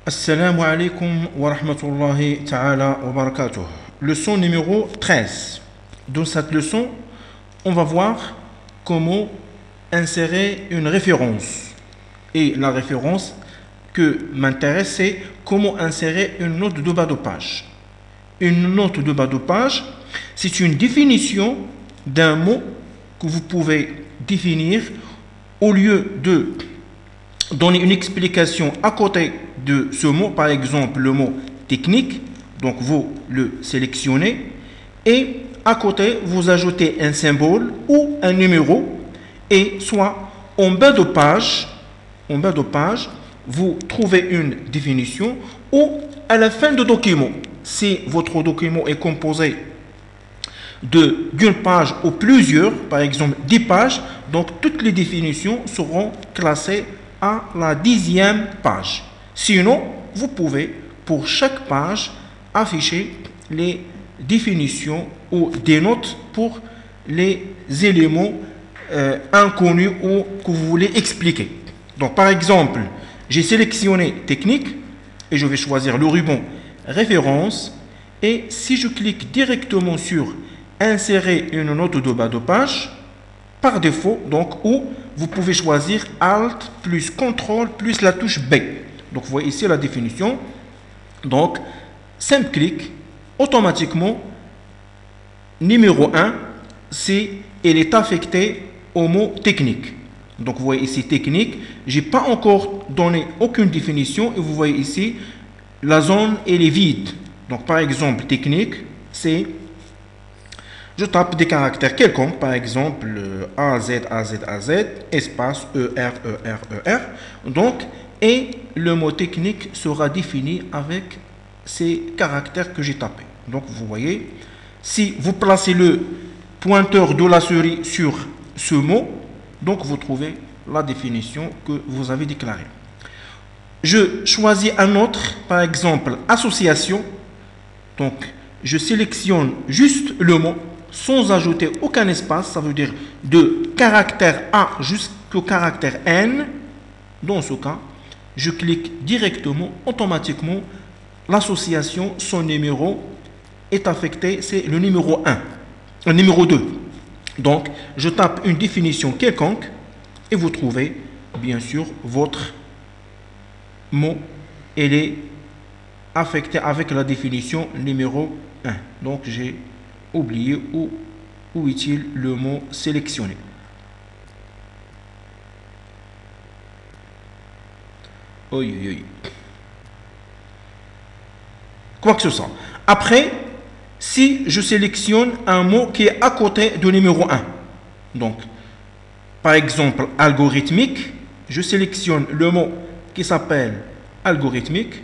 Assalamu alaikum wa rahmatullahi ta'ala wa barakatuh. Leçon numéro 13. Dans cette leçon, on va voir comment insérer une référence. Et la référence que m'intéresse, c'est comment insérer une note de bas de page. Une note de bas de page, c'est une définition d'un mot que vous pouvez définir au lieu de donner une explication à côté de ce mot, par exemple le mot technique, donc vous le sélectionnez et à côté vous ajoutez un symbole ou un numéro et soit en bas de page, vous trouvez une définition ou à la fin du document, si votre document est composé d'une page ou plusieurs, par exemple 10 pages, donc toutes les définitions seront classées à la 10e page. Sinon, vous pouvez pour chaque page afficher les définitions ou des notes pour les éléments inconnus ou que vous voulez expliquer. Donc par exemple, j'ai sélectionné technique et je vais choisir le ruban référence et si je clique directement sur insérer une note de bas de page, par défaut, donc, ou vous pouvez choisir Alt plus CTRL plus la touche B. Donc, vous voyez ici la définition. Donc, simple clic, automatiquement, numéro 1, il est affecté au mot technique. Donc, vous voyez ici technique. Je n'ai pas encore donné aucune définition et vous voyez ici, la zone, elle est vide. Donc, par exemple, technique, c'est... Je tape des caractères quelconques, par exemple AZ, espace ER. Donc, et le mot technique sera défini avec ces caractères que j'ai tapés. Donc, vous voyez, si vous placez le pointeur de la souris sur ce mot, donc vous trouvez la définition que vous avez déclarée. Je choisis un autre, par exemple, association. Donc, je sélectionne juste le mot sans ajouter aucun espace, ça veut dire de caractère A jusqu'au caractère N. Dans ce cas, je clique directement, automatiquement, l'association, son numéro est affecté, c'est le numéro 1, le numéro 2. Donc, je tape une définition quelconque et vous trouvez, bien sûr, votre mot, elle est affecté avec la définition numéro 1. Donc, j'ai oublié où est-il le mot sélectionné. Quoi que ce soit. Après, si je sélectionne un mot qui est à côté du numéro 1, donc, par exemple, algorithmique, je sélectionne le mot qui s'appelle algorithmique,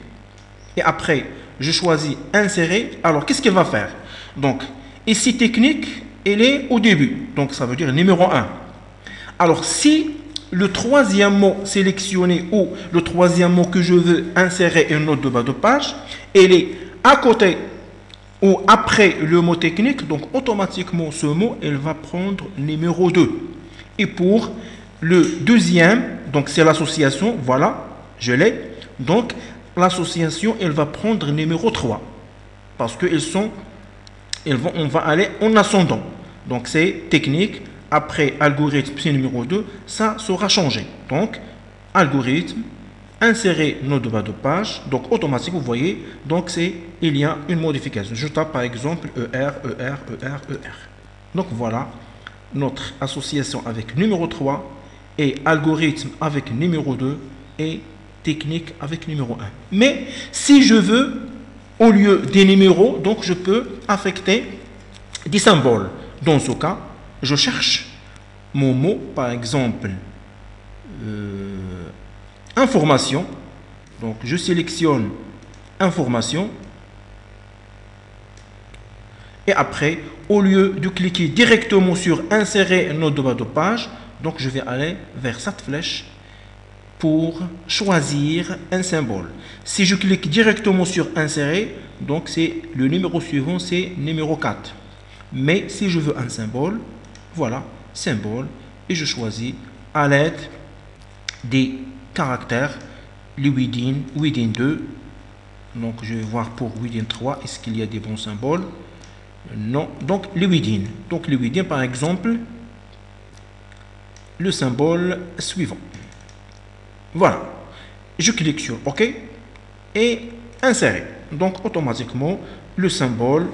et après, je choisis insérer. Alors, qu'est-ce qu'il va faire? Donc, ici, technique, elle est au début. Donc, ça veut dire numéro 1. Alors, si le troisième mot sélectionné ou le troisième mot que je veux insérer une note de bas de page, elle est à côté ou après le mot technique, donc automatiquement, ce mot, elle va prendre numéro 2. Et pour le deuxième, donc c'est l'association, voilà, je l'ai. Donc, l'association, elle va prendre numéro 3. Parce qu'ils sont... on va aller en ascendant. Donc, c'est technique. Après, algorithme, c'est numéro 2. Ça sera changé. Donc, algorithme, insérer note de bas de page. Donc, automatique, vous voyez. Donc, il y a une modification. Je tape par exemple ER. Donc, voilà notre association avec numéro 3 et algorithme avec numéro 2 et technique avec numéro 1. Mais, si je veux... Au lieu des numéros, donc je peux affecter des symboles. Dans ce cas, je cherche mon mot, par exemple, information. Donc je sélectionne information. Et après, au lieu de cliquer directement sur insérer une note de bas de page, donc je vais aller vers cette flèche pour choisir un symbole. Si je clique directement sur insérer, donc c'est le numéro suivant, c'est numéro 4. Mais si je veux un symbole, voilà, symbole, et je choisis à l'aide des caractères les within 2. Donc je vais voir pour within 3, est-ce qu'il y a des bons symboles? Non. Donc les within. Donc les within, par exemple, le symbole suivant. Voilà. Je clique sur OK et insérer. Donc automatiquement, le symbole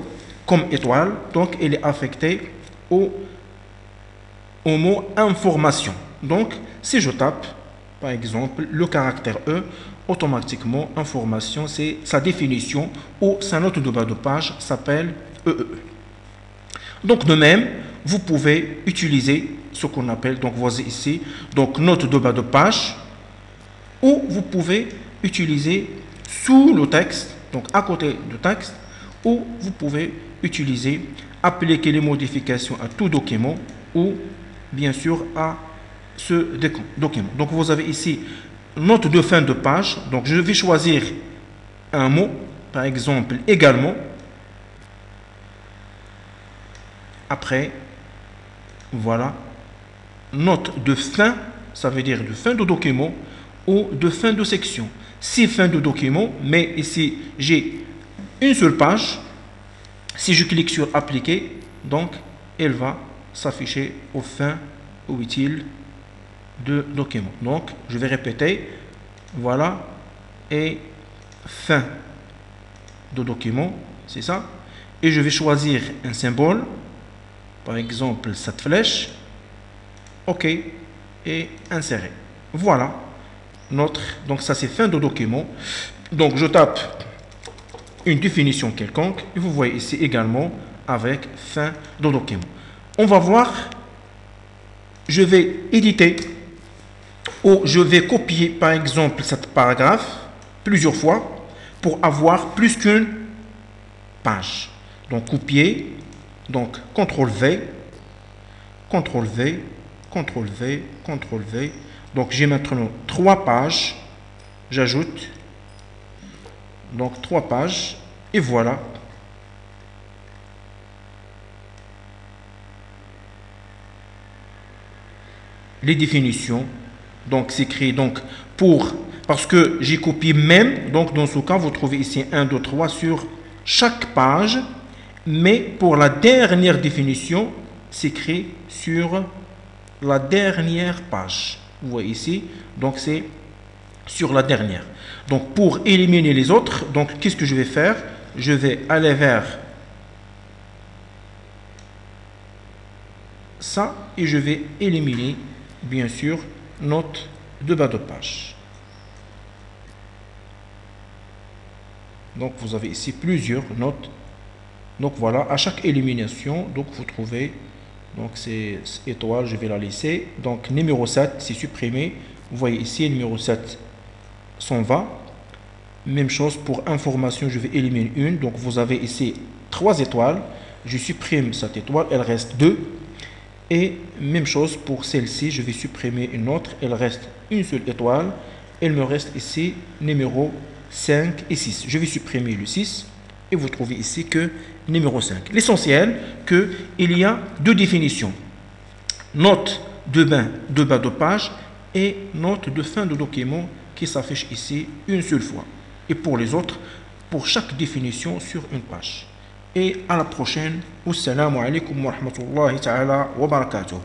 comme étoile, donc il est affecté au mot information. Donc si je tape par exemple le caractère E, automatiquement information, c'est sa définition ou sa note de bas de page s'appelle EE. Donc de même, vous pouvez utiliser ce qu'on appelle, donc voici ici, donc note de bas de page, ou vous pouvez utiliser sous le texte, donc à côté du texte, ou vous pouvez utiliser appliquer les modifications à tout document ou bien sûr à ce document. Donc vous avez ici note de fin de page. Donc je vais choisir un mot, par exemple également. Après, voilà, note de fin, ça veut dire de fin de document ou de fin de section. Si fin de document, mais ici j'ai une seule page. Si je clique sur appliquer, donc elle va s'afficher au fin ou utile de document. Donc je vais répéter, voilà, et fin de document, c'est ça. Et je vais choisir un symbole, par exemple cette flèche, OK, et insérer. Voilà notre, donc ça c'est fin de document. Donc je tape une définition quelconque et vous voyez ici également avec fin de document. On va voir, je vais éditer ou je vais copier par exemple cette paragraphe plusieurs fois pour avoir plus qu'une page. Donc copier, donc CTRL V, CTRL V, CTRL V, CTRL V. Donc j'ai maintenant 3 pages, j'ajoute donc 3 pages et voilà. Les définitions, donc c'est créé donc parce que j'ai copié même, donc dans ce cas vous trouvez ici 1, 2, 3 sur chaque page, mais pour la dernière définition c'est créé sur la dernière page. Vous voyez ici, donc c'est sur la dernière. Donc pour éliminer les autres, donc qu'est-ce que je vais faire? Je vais aller vers ça et je vais éliminer bien sûr note de bas de page. Donc vous avez ici plusieurs notes. Donc voilà, à chaque élimination, donc vous trouvez, donc c'est étoile, je vais la laisser. Donc numéro 7, c'est supprimé. Vous voyez ici, numéro 7 s'en va. Même chose pour information, je vais éliminer une. Donc vous avez ici 3 étoiles. Je supprime cette étoile, elle reste 2. Et même chose pour celle-ci, je vais supprimer une autre, elle reste une seule étoile. Il me reste ici numéro 5 et 6. Je vais supprimer le 6 et vous trouvez ici que numéro 5. L'essentiel, qu'il y a 2 définitions. Note de bas de page et note de fin de document qui s'affiche ici une seule fois. Et pour les autres, pour chaque définition sur une page. Et à la prochaine. Wassalamu alaikum wa rahmatullahi ta'ala wa barakatuh.